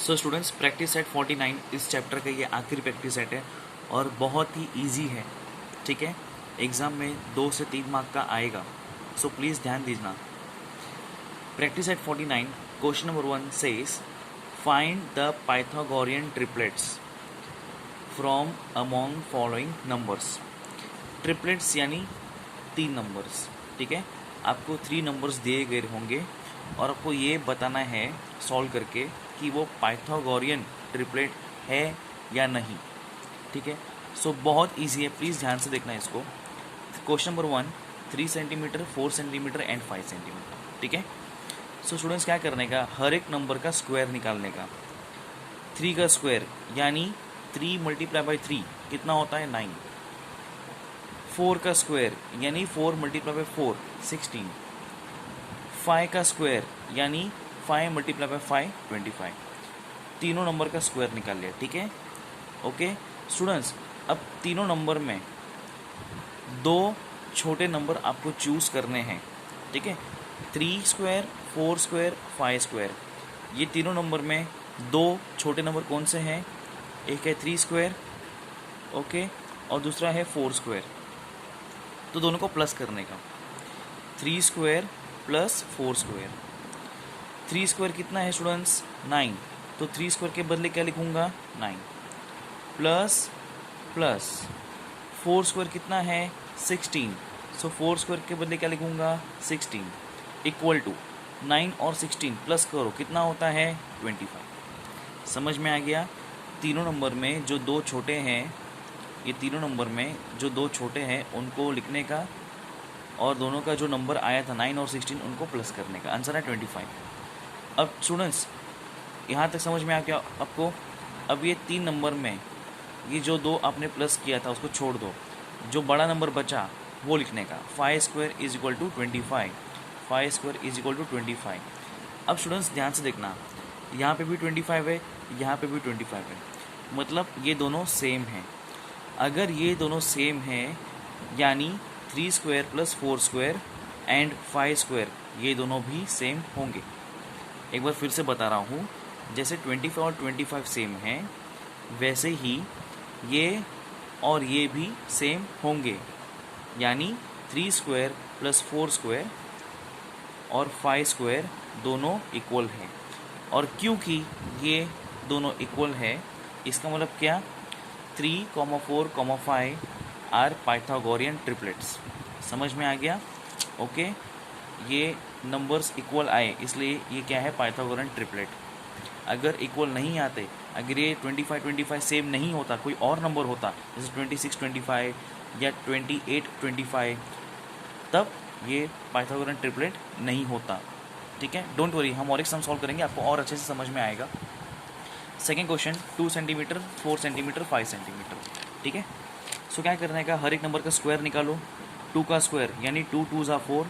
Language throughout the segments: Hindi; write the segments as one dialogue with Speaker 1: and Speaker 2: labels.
Speaker 1: सो स्टूडेंट्स, प्रैक्टिस सेट 49 इस चैप्टर का ये आखिरी प्रैक्टिस सेट है और बहुत ही इजी है। ठीक है, एग्ज़ाम में 2 से 3 मार्क का आएगा, सो प्लीज़ ध्यान दीजिए। Practice set 49 question number 1 says find the Pythagorean triplets from among following numbers. Triplets यानी 3 नंबर्स। ठीक है, आपको 3 नंबर्स दिए गए होंगे और आपको ये बताना है सॉल्व करके कि वो पाइथागोरियन ट्रिपलेट है या नहीं। ठीक है, सो बहुत इजी है, प्लीज़ ध्यान से देखना इसको। Question number 1 3 centimetre, 4 centimetre and 5 centimetre. ठीक है, सो स्टूडेंट्स क्या करने का, हर एक नंबर का स्क्वायर निकालने का। 3 का स्क्वायर यानी 3 मल्टीप्लाई बाई 3 कितना होता है 9। 4 का स्क्वायर यानी 4 मल्टीप्लाई बाई 4 16। 5 का स्क्वायर यानी 5 मल्टीप्लाई बाई 5 25। तीनों नंबर का स्क्वायर निकाल लिया। ठीक है, ओके स्टूडेंट्स, अब तीनों नंबर में 2 छोटे नंबर आपको चूज करने हैं। ठीक है, 3 स्क्वायर, 4 स्क्वायर, 5 स्क्वायर, ये तीनों नंबर में 2 छोटे नंबर कौन से हैं? एक है 3 स्क्वायर, ओके, और दूसरा है 4 स्क्वायर। तो दोनों को प्लस करने का, 3 स्क्वायर प्लस 4 स्क्वायर। 3 स्क्वायर कितना है स्टूडेंट्स 9, तो 3 स्क्वायर के बदले क्या लिखूंगा 9 प्लस प्लस 4 स्क्वायर कितना है 16, सो 4 स्क्वायर के बदले क्या लिखूंगा 16 इक्वल टू 9 और 16 प्लस करो कितना होता है 25। समझ में आ गया? तीनों नंबर में जो 2 छोटे हैं, ये तीनों नंबर में जो 2 छोटे हैं उनको लिखने का और दोनों का जो नंबर आया था 9 और 16 उनको प्लस करने का। आंसर है 25। अब स्टूडेंट्स यहाँ तक समझ में आ गया आपको? अब ये 3 नंबर में ये जो 2 आपने प्लस किया था उसको छोड़ दो, जो बड़ा नंबर बचा वो लिखने का। 5 square is equal to 25। 5 square is equal to 25। अब स्टूडेंट्स ध्यान से देखना, यहाँ पे भी 25 है, यहाँ पे भी 25 है, मतलब ये दोनों सेम हैं। अगर ये दोनों सेम हैं यानी 3 square plus 4 square and 5 square ये दोनों भी सेम होंगे। एक बार फिर से बता रहा हूँ, जैसे 25 और 25 सेम हैं वैसे ही ये और ये भी सेम होंगे, यानी 3 स्क्वायर प्लस 4 स्क्वायर और 5 स्क्वायर दोनों इक्वल हैं। और क्योंकि ये दोनों इक्वल है इसका मतलब क्या, 3, 4, 5 आर पाइथागोरियन ट्रिपलेट्स। समझ में आ गया? ओके, ये नंबर्स इक्वल आए इसलिए ये क्या है पाइथागोरियन ट्रिपलेट। अगर इक्वल नहीं आते, अगर ये 25 सेम नहीं होता, कोई और नंबर होता जैसे 26 25 या 28 25, तब ये पाइथागोरियन ट्रिपलेट नहीं होता। ठीक है, डोंट वरी, हम और एक सम सॉल्व करेंगे, आपको और अच्छे से समझ में आएगा। Second question 2 centimetre, 4 centimetre, 5 centimetre. ठीक है, सो क्या करने का, हर एक नंबर का स्क्वायर निकालो। 2 का स्क्वायर यानी 2 2 ज़ा 4,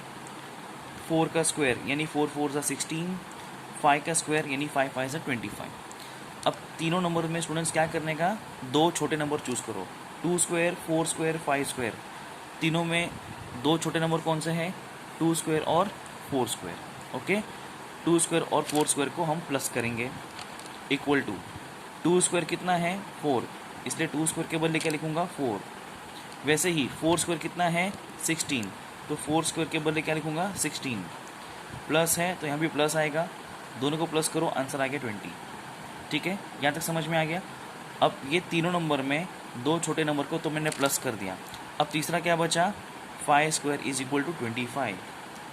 Speaker 1: 4 का स्क्वायर यानी 4 4 ज़ा 16, 5 का स्क्वायर यानी 5 5 ज़ा 25। अब तीनों नंबर में स्टूडेंट्स क्या करने का, 2 छोटे नंबर चूज़ करो। 2 स्क्वायर, 4 स्क्वायर, 5 स्क्वायर, तीनों में 2 छोटे नंबर कौन से हैं, 2 स्क्वायर और 4 स्क्वायर। ओके, 2 स्क्वायर और 4 स्क्वायर को हम प्लस करेंगे इक्वल टू 2 स्क्वायर कितना है 4, इसलिए 2 स्क्वायर के बदले क्या लिखूंगा 4। वैसे ही 4 स्क्वायर कितना है 16, तो 4 स्क्वायर के बदले क्या लिखूंगा 16। प्लस है तो यहाँ भी प्लस आएगा, दोनों को प्लस करो, आंसर आ गया 20। ठीक है, यहाँ तक समझ में आ गया? अब ये तीनों नंबर में 2 छोटे नंबर को तो मैंने प्लस कर दिया। अब तीसरा क्या बचा, 5 स्क्वायर इज इक्वल टू 25,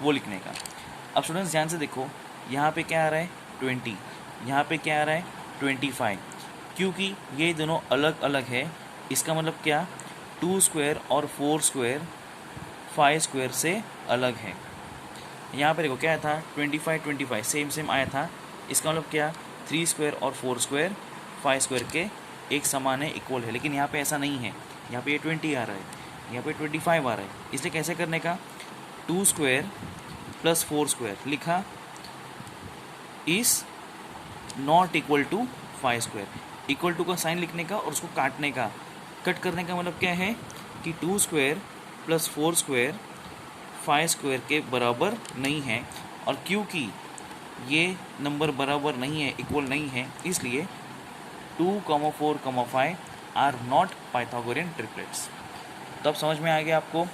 Speaker 1: वो लिखने का। अब स्टूडेंट्स ध्यान से देखो, यहाँ पे क्या आ रहा है 20, यहाँ पे क्या आ रहा है 25। क्योंकि ये दोनों अलग अलग है इसका मतलब क्या, 2 स्क्वायर और 4 स्क्वायर 5 स्क्वायर से अलग है। यहाँ पे देखो क्या आया था 25 25 सेम सेम आया था, इसका मतलब क्या, 3 स्क्वायर और 4 स्क्वायर 5 स्क्वायर के एक समान है, इक्वल है। लेकिन यहाँ पे ऐसा नहीं है, यहाँ पे ये 20 आ रहा है, यहाँ पे 25 आ रहा है, इसलिए कैसे करने का, 2 स्क्वायर प्लस 4 स्क्वायर लिखा is not equal to 5 square. Equal to का साइन लिखने का और उसको काटने का, कट करने का मतलब क्या है कि 2 स्क्वायर प्लस 4 स्क्वायर 5 स्क्वायर के बराबर नहीं है। और क्योंकि ये नंबर बराबर नहीं है, इक्वल नहीं है, इसलिए 2, 4, 5 आर नॉट पाइथागोरियन ट्रिपलेट्स। तो अब समझ में आ गया आपको,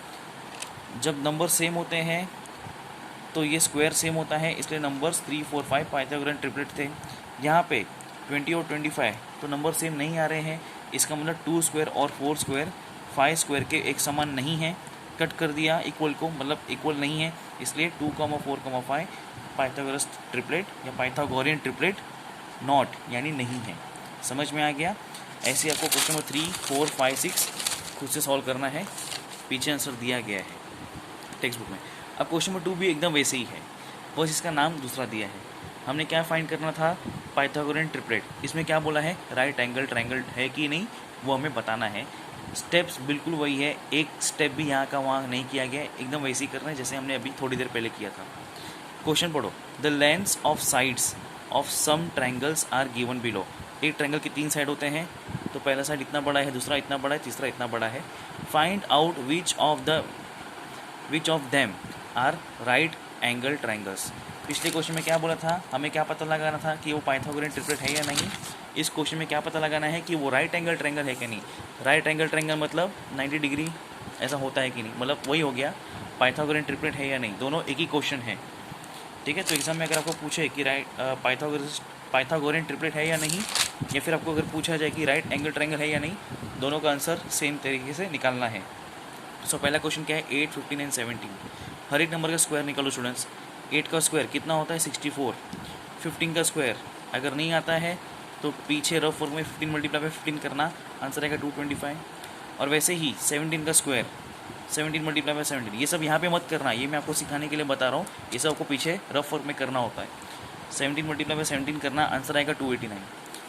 Speaker 1: जब नंबर सेम होते हैं तो ये स्क्वायर सेम होता है, इसलिए नंबर्स 3, 4, 5 पाइथागोरियन ट्रिपलेट थे। यहाँ पे 20 और 25 तो नंबर सेम नहीं आ रहे हैं, इसका मतलब 2 स्क्वायर और 4 स्क्वायर 5 स्क्वायर के एक समान नहीं है। कट कर दिया इक्वल को, मतलब इक्वल नहीं है, इसलिए 2, 4, 5 पाइथागोरस ट्रिपलेट या पाइथागोरियन ट्रिपलेट नॉट यानी नहीं है। समझ में आ गया। ऐसे आपको क्वेश्चन नंबर 3, 4, 5, 6 खुद से सॉल्व करना है, पीछे आंसर दिया गया है टेक्स्ट बुक में। अब क्वेश्चन नंबर 2 भी एकदम वैसे ही है, बस इसका नाम दूसरा दिया है। हमने क्या फाइंड करना था, पाइथागोरियन ट्रिपलेट। इसमें क्या बोला है, राइट एंगल ट्रायंगल है कि नहीं वो हमें बताना है। स्टेप्स बिल्कुल वही है, एक स्टेप भी यहाँ का वहाँ नहीं किया गया, एकदम वैसे ही करना है जैसे हमने अभी थोड़ी देर पहले किया था। क्वेश्चन पढ़ो, the lengths of sides of some triangles are given below. एक ट्रायंगल की 3 साइड होते हैं, तो पहला साइड इतना बड़ा है, दूसरा इतना बड़ा है, तीसरा इतना बड़ा है। Find out which of them are right angle triangles. पिछले क्वेश्चन में क्या बोला था, हमें क्या पता लगाना था कि वो पाइथागोरियन ट्रिपलेट है या नहीं। इस क्वेश्चन में क्या पता लगाना है कि वो राइट एंगल ट्रायंगल है कि नहीं। राइट एंगल ट्रायंगल मतलब 90 डिग्री ऐसा होता है कि नहीं, मतलब वही हो गया पाइथागोरियन ट्रिपलेट है या नहीं, दोनों एक ही क्वेश्चन है। ठीक है, तो एग्जाम में अगर आपको पूछे कि पाइथागोरियन ट्रिपलेट है या नहीं, या फिर आपको अगर पूछा जाए कि राइट एंगल ट्रायंगल है या नहीं, दोनों का आंसर सेम तरीके से निकालना है। सो पहला क्वेश्चन क्या है, 8, 15 एंड 17। हर एक नंबर का स्क्वायर निकालो स्टूडेंट्स। 8 का स्क्वायर कितना होता है, 64। 15 का स्क्वायर अगर नहीं आता है तो पीछे रफ वर्क में 15 मल्टीप्लाई बाय 15 करना, आंसर आएगा 225। और वैसे ही 17 का स्क्वायर 17 मल्टीप्लाई बाय 17, ये सब यहाँ पे मत करना, ये मैं आपको सिखाने के लिए बता रहा हूँ, ये सब आपको पीछे रफ वर्क में करना होता है। 17 मल्टीप्लाई बाय 17 करना, आंसर आएगा 289।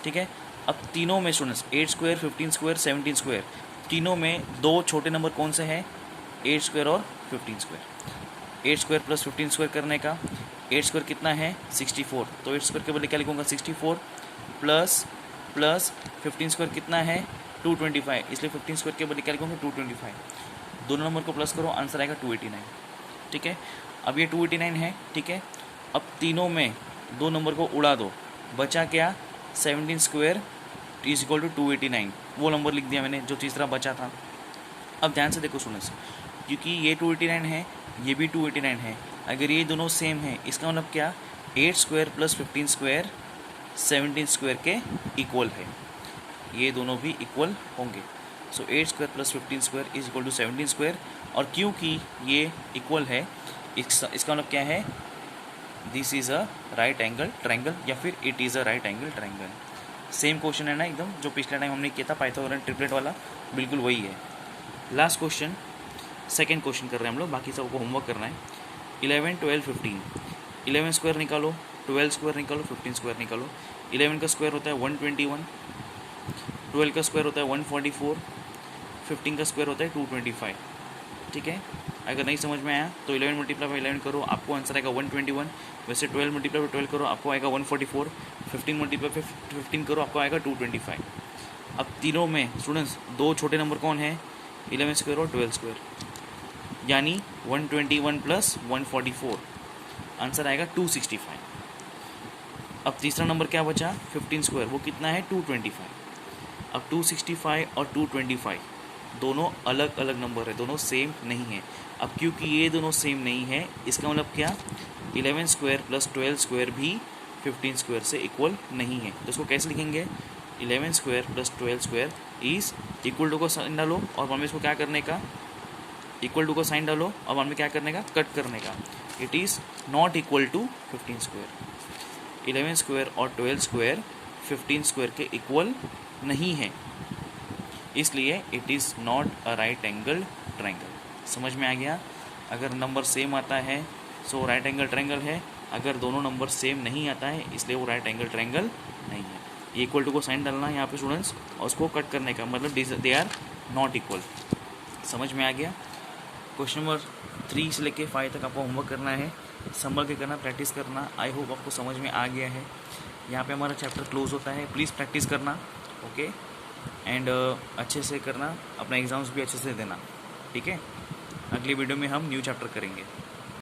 Speaker 1: ठीक है, अब तीनों में स्टूडेंट्स 8 स्क्वायर, 15 स्क्वायर, 17 स्क्वायर, तीनों में दो छोटे नंबर कौन से हैं, 8 स्क्वायर और 15 स्क्वायर। 8 स्क्वायर प्लस 15 स्क्वायर करने का, 8 स्क्वायर कितना है 64, तो 8 स्क्वायर के बदले क्या लिखूँगा 64 प्लस 15 स्क्वायर कितना है 225, इसलिए 15 स्क्वायर के बदले क्या लिखूँगा 225। दोनों नंबर को प्लस करो, आंसर आएगा 289। ठीक है, अब ये 289 है। ठीक है, अब तीनों में दो नंबर को उड़ा दो, बचा क्या 17 स्क्वायर इज इक्वल टू 289, वो नंबर लिख दिया मैंने जो तीसरा बचा था। अब ध्यान से देखो स्टूडेंट्स, क्योंकि ये 289 है, ये भी 289 है, अगर ये दोनों सेम है इसका मतलब क्या 8 स्क्वायर प्लस 15 स्क्वायर 17 स्क्वायर के इक्वल है, ये दोनों भी इक्वल होंगे। So 8 square plus 15 square is equal to 17 square, और क्योंकि ये इक्वल है इसका मतलब क्या है, this is a right angle triangle, या फिर it is a right angle triangle. Same question है ना एकदम, जो पिछले टाइम हमने किया था पाइथागोरियन ट्रिपलेट वाला, बिल्कुल वही है। लास्ट क्वेश्चन, सेकंड क्वेश्चन कर रहे हैं हम लोग, बाकी सबको होमवर्क करना है। 11, 12, 15, 11 स्क्वायर निकालो, 12 स्क्वायर निकालो, 15 स्क्वायर निकालो। 11 का स्क्वायर होता है 121, 12 का स्क्वायर होता है 144, 15 का स्क्वायर होता है 225। ठीक है, अगर नहीं समझ में आया तो 11 मल्टीप्लाई बाई 11 करो, आपको आंसर आएगा 121। वैसे 12 मल्टीप्लाई बाई 12 करो, आपको आएगा 144। 15 मल्टीप्लाई बाई 15 करो, आपको आएगा 225। अब तीनों में स्टूडेंट्स दो छोटे नंबर कौन है, 11 स्क्वायर और 12 स्क्वायर, यानी 121 प्लस 144, आंसर आएगा 265। अब तीसरा नंबर क्या बचा 15 स्क्वायर, वो कितना है 225। अब 265 और 225 दोनों अलग अलग नंबर है, दोनों सेम नहीं है। अब क्योंकि ये दोनों सेम नहीं है, इसका मतलब क्या 11 स्क्वायर प्लस 12 स्क्वायर भी 15 स्क्वायर से इक्वल नहीं है। तो इसको कैसे लिखेंगे, 11 square plus 12 square is equal to को साइन डालो, और बाद में इसको क्या करने का, इक्वल टू को साइन डालो, और बाद में क्या करने का, कट करने का। It is not equal to 15 square. 11 square और 12 स्क्वायर 15 स्क्वायर के इक्वल नहीं है, इसलिए it is not a right angle triangle. समझ में आ गया, अगर नंबर सेम आता है सो राइट एंगल ट्रायंगल है, अगर दोनों नंबर सेम नहीं आता है इसलिए वो राइट एंगल ट्रायंगल नहीं है। इक्वल टू को साइन डालना है यहाँ पे स्टूडेंट्स, और उसको कट करने का मतलब दे आर नॉट इक्वल। समझ में आ गया। क्वेश्चन नंबर 3 से लेके 5 तक आपको होमवर्क करना है, संभल के करना, प्रैक्टिस करना। आई होप आपको समझ में आ गया है। यहाँ पे हमारा चैप्टर क्लोज होता है, प्लीज़ प्रैक्टिस करना, ओके, एंड अच्छे से करना, अपना एग्ज़ाम्स भी अच्छे से देना। ठीक है, अगली वीडियो में हम न्यू चैप्टर करेंगे।